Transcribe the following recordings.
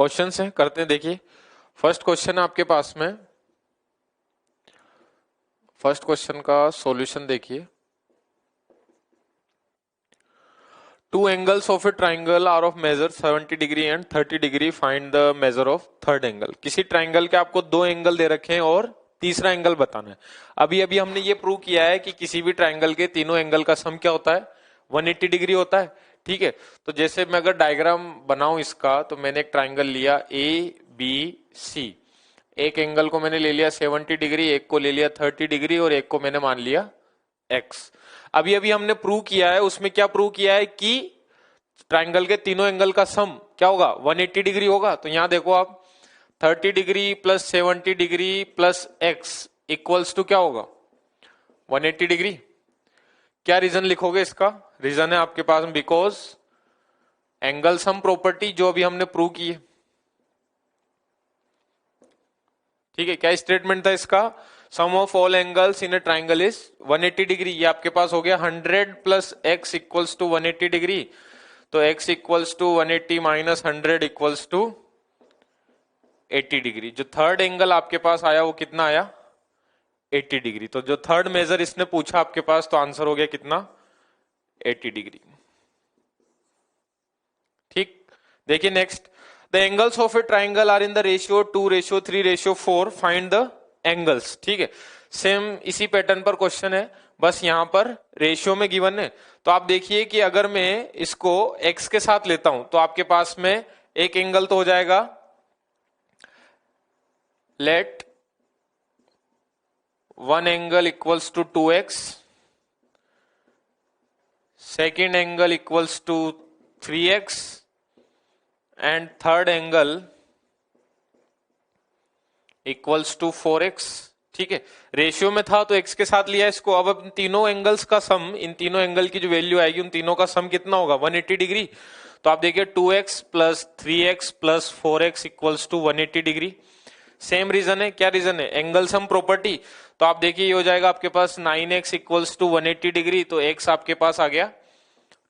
Questions हैं, करते हैं। देखिए फर्स्ट क्वेश्चन है आपके पास में, फर्स्ट क्वेश्चन का सॉल्यूशन देखिए। Two angles of a triangle are of measure 70 degree and 30 degree, find the measure of third angle. किसी ट्राइंगल के आपको दो एंगल दे रखे हैं और तीसरा एंगल बताना है। अभी अभी हमने ये प्रूव किया है कि किसी भी ट्राइंगल के तीनों एंगल का सम क्या होता है, 180 डिग्री होता है। ठीक है, तो जैसे मैं अगर डायग्राम बनाऊं इसका, तो मैंने एक ट्राइंगल लिया ए बी सी, एक एंगल को मैंने ले लिया 70 डिग्री, एक को ले लिया 30 डिग्री और एक को मैंने मान लिया एक्स। अभी अभी हमने प्रूव किया है, उसमें क्या प्रूव किया है कि ट्राइंगल के तीनों एंगल का सम क्या होगा, 180 डिग्री होगा। तो यहां देखो आप, 30 degree plus 70 degree plus x equals to क्या होगा, 180 डिग्री। क्या रीजन लिखोगे इसका? रीजन है आपके पास में बिकॉज एंगल सम प्रॉपर्टी जो अभी हमने प्रूव की है। ठीक है, क्या स्टेटमेंट था इसका? Sum of all angles in a triangle is 180 degree. ये आपके पास हो गया 100 plus x equals to 180 degree. तो x equals to 180 minus 100 equals to 80 degree. जो थर्ड एंगल आपके पास आया वो कितना आया, 80 डिग्री। तो जो थर्ड मेजर इसने पूछा आपके पास, तो आंसर हो गया कितना, 80 डिग्री। ठीक, देखिए next, the angles of a triangle are in the ratio 2:3:4, find the angles. ठीक है, सेम इसी पैटर्न पर क्वेश्चन है, बस यहां पर रेशियो में गिवन है। तो आप देखिए कि अगर मैं इसको x के साथ लेता हूं तो आपके पास में एक एंगल तो हो जाएगा, let one angle equals to 2x, second angle equals to 3x and third angle equals to 4x। ठीक है, रेशियो में था तो x के साथ लिया इसको। अब तीनों एंगल्स का सम, इन तीनों एंगल की जो वैल्यू आएगी उन तीनों का सम कितना होगा, 180 डिग्री। तो आप देखिए 2x plus 3x plus 4x equals to 180 degree. Same reason है, क्या रीजन है, एंगल सम प्रॉपर्टी। तो आप देखिए ये हो जाएगा आपके पास 9x इक्वल्स टू 180 डिग्री, तो x आपके पास आ गया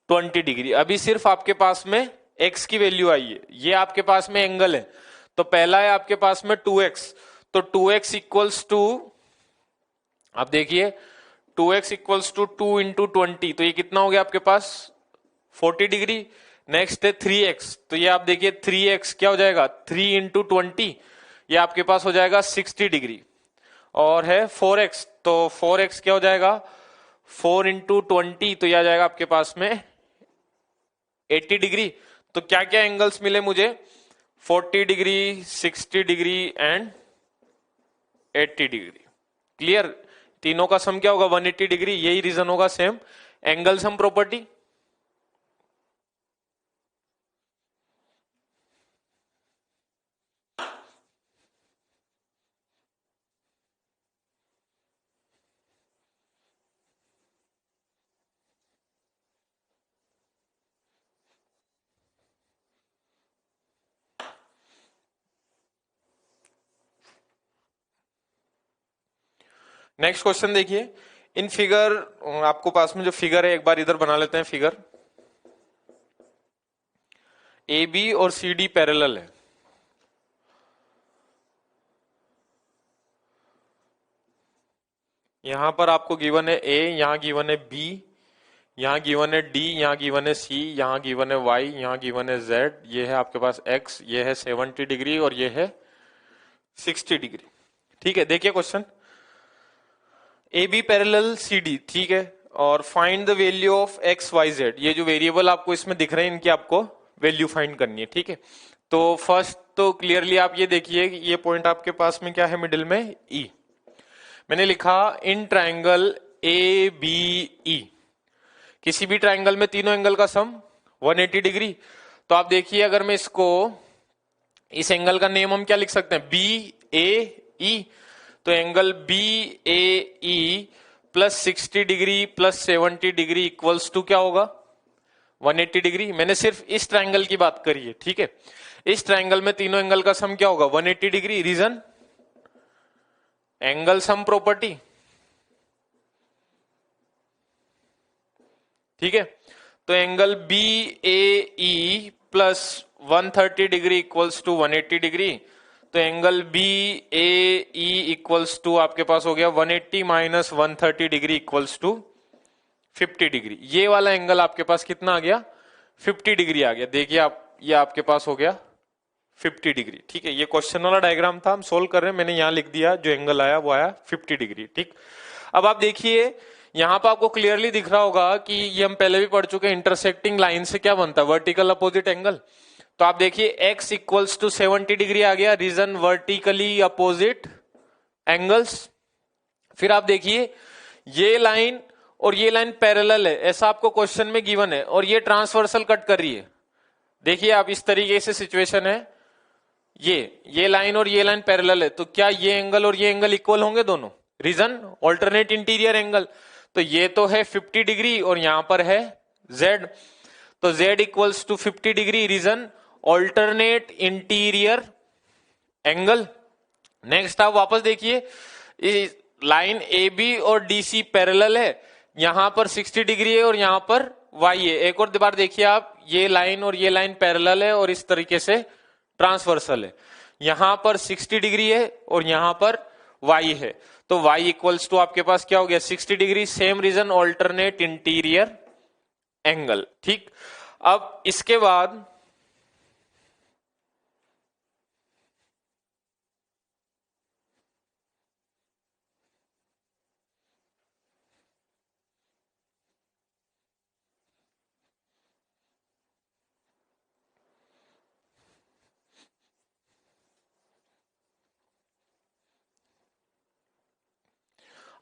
20 डिग्री। अभी सिर्फ आपके पास में x की वैल्यू आई है, ये आपके पास में एंगल है। तो पहला है आपके पास में 2x, तो 2x इक्वल्स टू, आप देखिए 2x इक्वल्स टू 2 इंटू 20, तो ये कितना हो गया आपके पास 40 डिग्री। नेक्स्ट है 3x, तो ये आप देखिए 3x क्या हो जाएगा, 3 इंटू 20, ये आपके पास हो जाएगा 60 डिग्री। और है 4x, तो 4x क्या हो जाएगा, 4 इंटू 20, तो यह आ जाएगा आपके पास में 80 डिग्री। तो क्या क्या एंगल्स मिले मुझे, 40 degree, 60 degree and 80 degree. Clear, तीनों का सम क्या होगा, 180 डिग्री। यही रीजन होगा same angle sum property. Next question देखिए, इन फिगर, आपको पास में जो फिगर है एक बार इधर बना लेते हैं। फिगर ए बी और सी डी पैरेलल है। यहां पर आपको गिवन है ए, यहां गिवन है बी, यहां गिवन है डी, यहां गिवन है सी, यहां गिवन है वाई, यहां गिवन है जेड, ये है आपके पास एक्स, ये है 70 डिग्री और ये है 60 डिग्री। ठीक है, देखिए question, A B parallel C D. ठीक है, और find the value of X Y Z. ये जो वेरिएबल आपको इसमें दिख रहे हैं इनकी आपको वैल्यू फाइंड करनी है। ठीक है, तो फर्स्ट तो क्लियरली आप ये देखिए कि ये पॉइंट आपके पास में क्या है, मिडिल में ई। मैंने लिखा in triangle A B E, किसी भी ट्राइंगल में तीनों एंगल का सम 180 डिग्री। तो आप देखिए अगर मैं इसको, इस एंगल का नेम हम क्या लिख सकते हैं, बी ए ई। तो angle B A E plus 60 degree plus 70 degree equals to क्या होगा, 180 डिग्री। मैंने सिर्फ इस ट्राइंगल की बात करी है। ठीक है, इस ट्राइंगल में तीनों एंगल का सम क्या होगा, 180 degree. Reason angle sum property. ठीक है, तो angle B A E plus 130 degree equals to 180 degree, तो angle B A E equals to आपके पास हो गया 180 minus 130 degree equals to 50 degree. ये वाला एंगल आपके पास कितना आ गया, 50 डिग्री आ गया। देखिए आप, ये आपके पास हो गया 50 डिग्री। ठीक है, ये क्वेश्चन वाला डायग्राम था, हम सोल्व कर रहे हैं, मैंने यहां लिख दिया जो एंगल आया वो आया 50 डिग्री। ठीक, अब आप देखिए यहां पर आपको क्लियरली दिख रहा होगा कि ये हम पहले भी पढ़ चुके हैं, इंटरसेक्टिंग लाइन से क्या बनता है, वर्टिकल अपोजिट एंगल। तो आप देखिए x इक्वल्स टू 70 डिग्री आ गया, रीजन वर्टिकली अपोजिट एंगल्स। फिर आप देखिए ये लाइन और ये लाइन पैरेलल है, ऐसा आपको क्वेश्चन में गिवन है, और ये ट्रांसवर्सल कट कर रही है। देखिए आप, इस तरीके से सिचुएशन है, ये लाइन और ये लाइन पैरेलल है, तो क्या ये एंगल और ये एंगल इक्वल होंगे दोनों, रीजन ऑल्टरनेट इंटीरियर एंगल। तो ये तो है 50 डिग्री और यहां पर है z, तो z equals to 50 degree, reason alternate interior angle. Next आप वापस देखिए, लाइन ए बी और डी सी पैरेलल है, यहां पर 60 डिग्री है और यहां पर y है। एक और बार देखिए आप, ये लाइन और ये लाइन पैरेलल है और इस तरीके से ट्रांसवर्सल है, यहां पर 60 डिग्री है और यहां पर y है, तो y इक्वल्स टू आपके पास क्या हो गया 60 degree, same reason alternate interior angle. ठीक, अब इसके बाद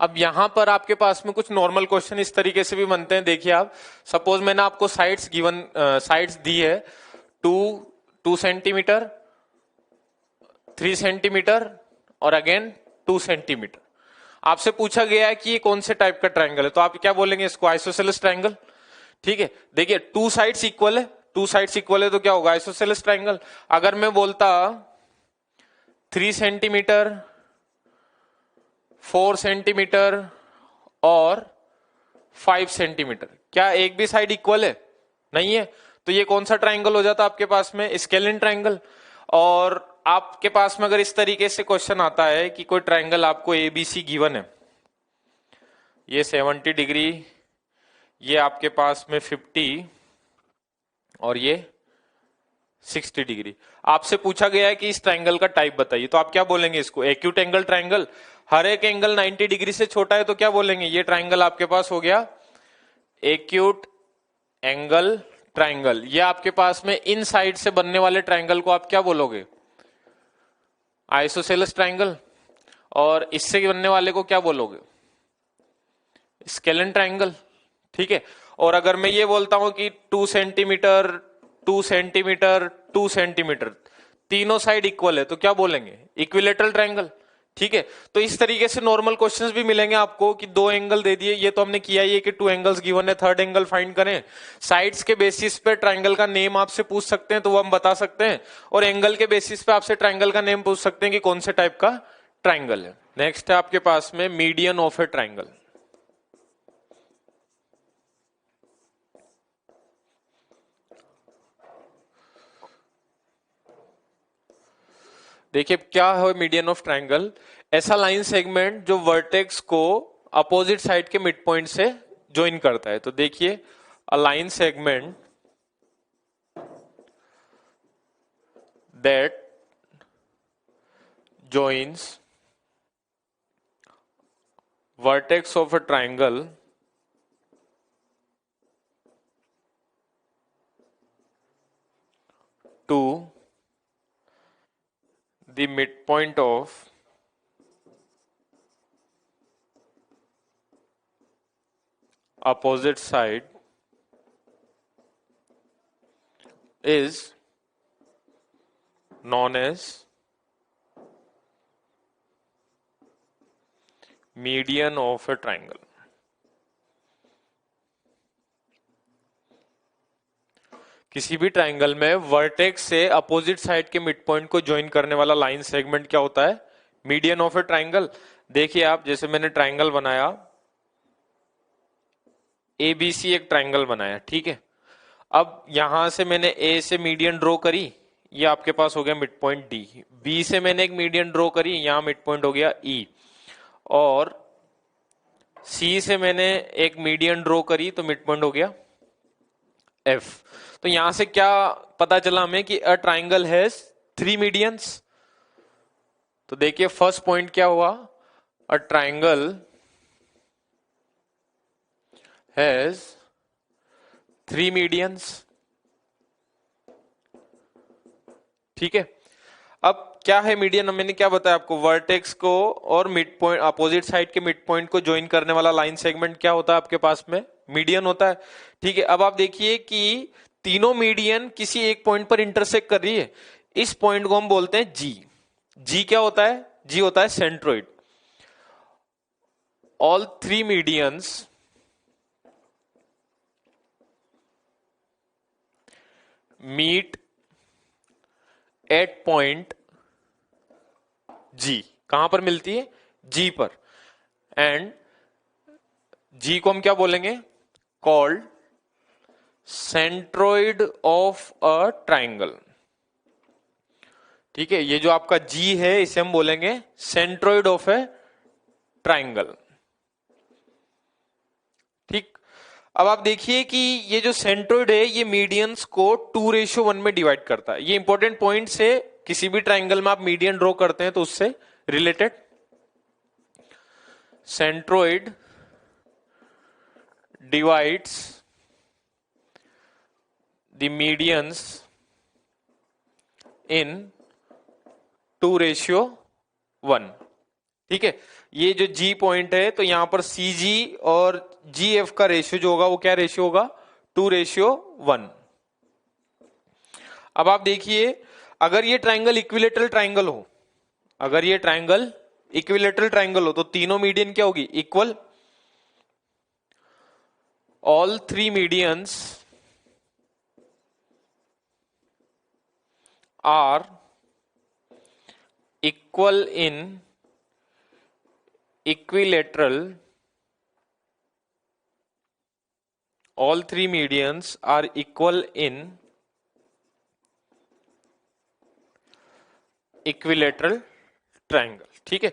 अब यहां पर आपके पास में कुछ नॉर्मल क्वेश्चन इस तरीके से भी बनते हैं। देखिए आप, सपोज मैंने आपको साइड्स गिवन, साइड्स दी है 2 सेंटीमीटर, 3 सेंटीमीटर और अगेन 2 सेंटीमीटर। आपसे पूछा गया है कि ये कौन से टाइप का ट्रायंगल है, तो आप क्या बोलेंगे इसको, आइसोसेलेस ट्रायंगल। ठीक है, देखिए 2 साइड्स इक्वल है, 2 साइड्स इक्वल है तो क्या होगा, आइसोसेलेस ट्रायंगल। अगर मैं बोलता 3 सेंटीमीटर, 4 सेंटीमीटर और 5 सेंटीमीटर, क्या एक भी साइड इक्वल है, नहीं है, तो ये कौन सा ट्रायंगल हो जाता है आपके पास में, स्केलिन ट्रायंगल। और आपके पास में अगर इस तरीके से क्वेश्चन आता है कि कोई ट्रायंगल आपको एबीसी गिवन है, ये 70 डिग्री, ये आपके पास में 50 और ये 60 डिग्री, आपसे पूछा गया है कि इस ट्रायंगल का टाइप बताइए, तो आप क्या बोलेंगे इसको, एक्यूट एंगल ट्रायंगल। हर एक एंगल 90 डिग्री से छोटा है तो क्या बोलेंगे, ये ट्रायंगल आपके पास हो गया एक्यूट एंगल ट्रायंगल। ये आपके पास में इन साइड से बनने वाले ट्रायंगल को आप क्या बोलोगे, आइसोसेलेस ट्रायंगल, और इससे बनने वाले को क्या बोलोगे, स्केलिन ट्रायंगल। ठीक है, और अगर मैं ये बोलता हूं कि 2 सेंटीमीटर, 2 सेंटीमीटर, 2 सेंटीमीटर, तीनों साइड इक्वल है तो क्या बोलेंगे, इक्विलेटरल ट्रायंगल। ठीक है, तो इस तरीके से नॉर्मल क्वेश्चंस भी मिलेंगे आपको कि 2 एंगल दे दिए, ये तो हमने किया ही है कि 2 एंगल्स गिवन है, थर्ड एंगल फाइंड करें। साइड्स के बेसिस पे ट्रायंगल का नेम आपसे पूछ सकते हैं तो वो हम बता सकते हैं, और एंगल के बेसिस पे आपसे ट्रायंगल का नेम पूछ सकते हैं कि कौन से टाइप का ट्रायंगल है। नेक्स्ट है आपके पास में मीडियन ऑफ ए ट्रायंगल। देखिए क्या है मीडियन ऑफ ट्रायंगल, ऐसा लाइन सेगमेंट जो वर्टेक्स को अपोजिट साइड के मिड पॉइंट से ज्वाइन करता है। तो देखिए अ line segment that joins vertex of a triangle to the midpoint of opposite side is known as median of a triangle। किसी भी ट्रायंगल में वर्टेक्स से अपोजिट साइड के मिड पॉइंट को ज्वाइन करने वाला लाइन सेगमेंट क्या होता है, मीडियन ऑफ ए ट्रायंगल। देखिए आप, जैसे मैंने ट्रायंगल बनाया एबीसी, एक ट्रायंगल बनाया, ठीक है। अब यहां से मैंने ए से मीडियन ड्रॉ करी, ये आपके पास हो गया मिड पॉइंट डी। बी से मैंने एक मीडियन ड्रॉ करी, यहां मिड पॉइंट हो गया ई। और सी से मैंने एक मीडियन ड्रॉ करी तो मिड पॉइंट हो गया एफ। तो यहां से क्या पता चला हमें कि अ ट्राइंगल हैज 3 मीडियंस। तो देखिए फर्स्ट पॉइंट क्या हुआ, अ ट्राइंगल हैज 3 मीडियंस। ठीक है, अब क्या है मीडियन, मैंने क्या बताया आपको, वर्टेक्स को और मिड पॉइंट अपोजिट साइड के मिड पॉइंट को ज्वाइन करने वाला लाइन सेगमेंट क्या होता है आपके पास में, मीडियन होता है। ठीक है, अब आप देखिए कि तीनों मीडियन किसी एक पॉइंट पर इंटरसेक्ट कर रही है, इस पॉइंट को हम बोलते हैं जी। जी क्या होता है, जी होता है centroid. All 3 medians meet at point G. कहां पर मिलती है, जी पर। एंड जी को हम क्या बोलेंगे, called centroid of a triangle. ठीक है, ये जो आपका जी है इसे हम बोलेंगे सेंट्रोइड ऑफ ए ट्राइंगल। ठीक, अब आप देखिए कि ये जो सेंट्रोइड है ये मीडियंस को 2:1 में डिवाइड करता है। ये इंपॉर्टेंट पॉइंट से, किसी भी ट्राइंगल में आप मीडियन ड्रॉ करते हैं तो उससे related, centroid divides the medians in 2:1। ठीक है, ये जो जी पॉइंट है तो यहां पर सी जी और जी एफ का रेशियो जो होगा वो क्या रेशियो होगा, 2:1। अब आप देखिए अगर ये ट्राइंगल इक्विलेटरल ट्राइंगल हो, अगर ये ट्राइंगल इक्विलेटरल ट्राइंगल हो तो तीनों मीडियन क्या होगी, equal. All 3 medians are equal in equilateral, all 3 medians are equal in equilateral triangle। ठीक है,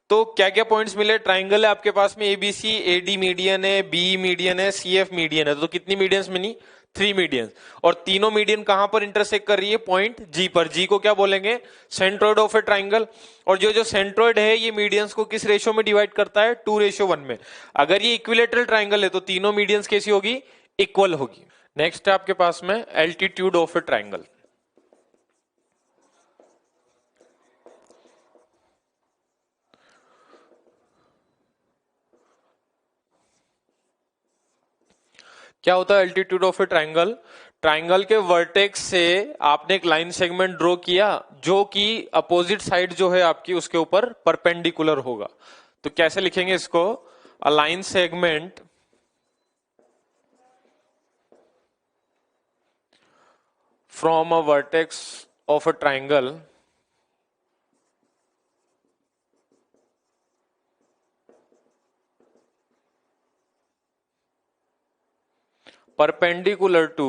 तो क्या क्या पॉइंट्स मिले, ट्राइंगल है आपके पास में एबीसी, एडी मीडियन है, बी मीडियन है, सी एफ मीडियन है। तो कितनी मीडियंस मिली, 3 मीडियंस। और तीनों मीडियन कहां पर इंटरसेक्ट कर रही है, पॉइंट जी पर। जी को क्या बोलेंगे, सेंट्रोइड ऑफ ए ट्राइंगल। और जो सेंट्रोइड है ये मीडियंस को किस रेशियो में डिवाइड करता है, 2:1 में। अगर ये इक्विलेटरल ट्राइंगल है तो तीनों मीडियंस कैसी होगी, इक्वल होगी। नेक्स्ट है आपके पास में एल्टीट्यूड ऑफ ए ट्राइंगल। क्या होता है altitude of a triangle, triangle के वर्टेक्स से आपने एक लाइन सेगमेंट ड्रॉ किया जो कि अपोजिट साइड जो है आपकी उसके ऊपर परपेंडिकुलर होगा। तो कैसे लिखेंगे इसको, अ line segment from a vertex of a triangle perpendicular to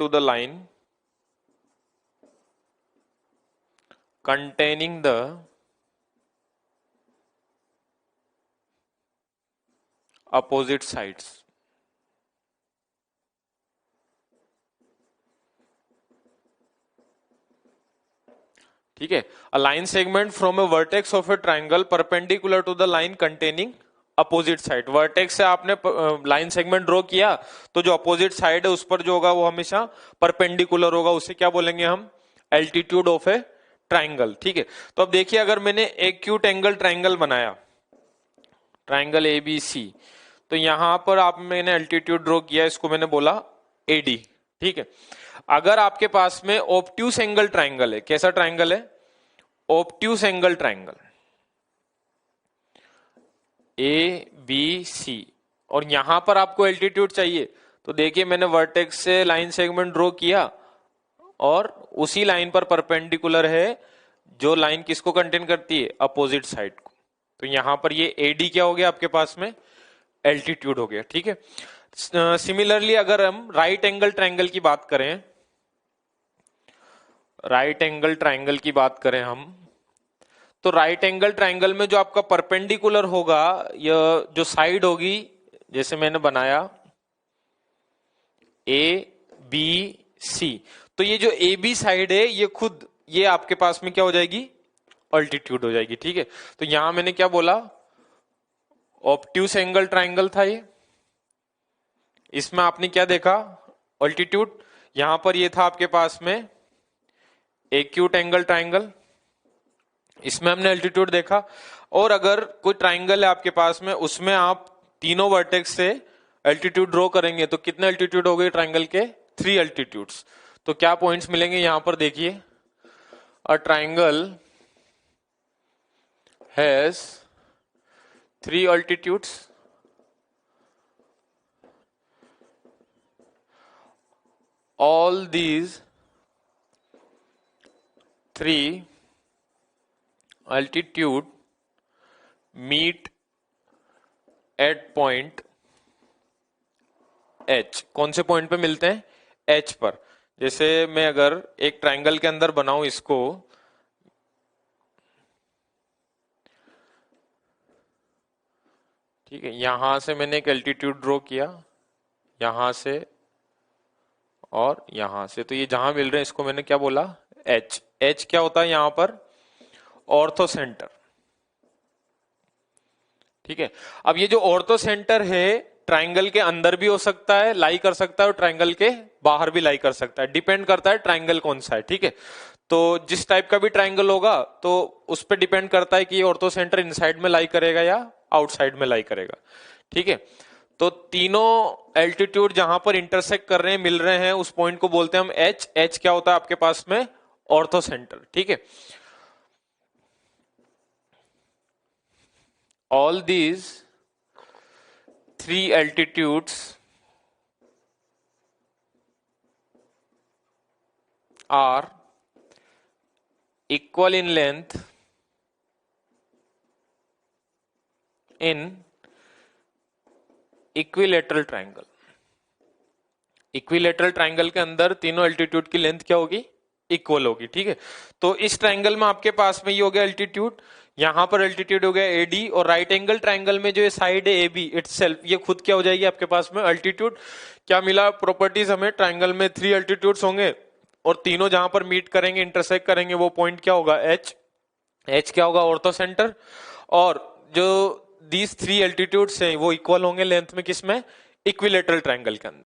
the line containing the opposite sides। ठीक है, a line segment from a vertex of a triangle perpendicular to the line containing opposite side. Vertex से आपने line segment draw किया तो जो opposite side है उस पर जो होगा वो हमेशा परपेंडिकुलर होगा, उसे क्या बोलेंगे हम, एल्टीट्यूड ऑफ ए ट्राइंगल। ठीक है, तो अब देखिए अगर मैंने एक्यूट एंगल ट्राइंगल बनाया, ट्राइंगल एबीसी, तो यहां पर आप मैंने एल्टीट्यूड ड्रॉ किया, इसको मैंने बोला एडी। ठीक है, अगर आपके पास में ऑब्ट्यूस एंगल ट्राइंगल है, कैसा ट्राइंगल है, obtuse angle triangle A B C, और यहां पर आपको एल्टीट्यूड चाहिए, तो देखिए मैंने वर्टेक्स से लाइन सेगमेंट ड्रॉ किया और उसी लाइन पर परपेंडिकुलर है जो लाइन किसको कंटेन करती है, अपोजिट साइड को। तो यहां पर ये AD क्या हो गया आपके पास में, एल्टीट्यूड हो गया, ठीक है। सिमिलरली अगर हम राइट एंगल ट्रायंगल की बात करें, राइट एंगल ट्रायंगल की बात करें हम, तो राइट एंगल ट्रायंगल में जो आपका परपेंडिकुलर होगा, यह जो साइड होगी, जैसे मैंने बनाया ABC, तो ये जो AB साइड है ये खुद ये आपके पास में क्या हो जाएगी, अल्टीट्यूड हो जाएगी, ठीक है। तो यहां मैंने क्या बोला, ऑब्ट्यूस एंगल ट्रायंगल था ये, इसमें आपने क्या देखा, अल्टीट्यूड। यहां पर ये था आपके पास में एक्यूट एंगल ट्रायंगल, इसमें हमने अल्टीट्यूड देखा। और अगर कोई ट्रायंगल है आपके पास में, उसमें आप तीनों वर्टेक्स से अल्टीट्यूड ड्रॉ करेंगे, तो कितने अल्टीट्यूड हो गए ट्रायंगल के, 3 अल्टीट्यूड्स। तो क्या पॉइंट्स मिलेंगे यहां पर देखिए, a triangle has 3 altitudes, all these 3 altitude meet at point H। कौन से पॉइंट पे मिलते हैं, H पर। जैसे मैं अगर एक ट्रायंगल के अंदर बनाऊं इसको, ठीक है, यहां से मैंने एक एल्टीट्यूड ड्रॉ किया, यहां से और यहां से, तो ये जहां मिल रहे हैं इसको मैंने क्या बोला, H। H क्या होता है यहां पर, ऑर्थो सेंटर, ठीक है। अब ये जो ऑर्थो सेंटर है ट्रायंगल के अंदर भी हो सकता है, लाई कर सकता है, और ट्रायंगल के बाहर भी लाई कर सकता है, डिपेंड करता है ट्रायंगल कौन सा है, ठीक है। तो जिस टाइप का भी ट्रायंगल होगा तो उस पर डिपेंड करता है कि ये ऑर्थो सेंटर इनसाइड में लाई करेगा या आउटसाइड में लाई करेगा, ठीक है। तो तीनों एल्टीट्यूड जहां पर इंटरसेक्ट कर रहे हैं, मिल रहे हैं, उस पॉइंट को बोलते हैं हम H। H क्या होता है आपके पास में, ऑर्थो सेंटर, ठीक है। all these 3 altitudes are equal in length in equilateral triangle। Equilateral triangle के अंदर तीनों एल्टीट्यूड की लेंथ क्या होगी, इक्वल होगी, ठीक है। तो इस ट्रायंगल में आपके पास में ये हो गया एल्टीट्यूड, यहां पर एल्टीट्यूड हो गया AD, और राइट एंगल ट्रायंगल में जो ये साइड है AB इटसेल्फ, ये खुद क्या हो जाएगी आपके पास में, अल्टीट्यूड। क्या मिला प्रॉपर्टीज हमें, ट्रायंगल में 3 अल्टीट्यूड्स होंगे, और तीनों जहां पर मीट करेंगे, इंटरसेक्ट करेंगे, वो पॉइंट क्या होगा, H। H क्या होगा, ऑर्थो सेंटर। और जो दीज 3 एल्टीट्यूड्स हैं वो इक्वल होंगे लेंथ में, किसमें, इक्विलेटरल ट्रायंगल के अंदर।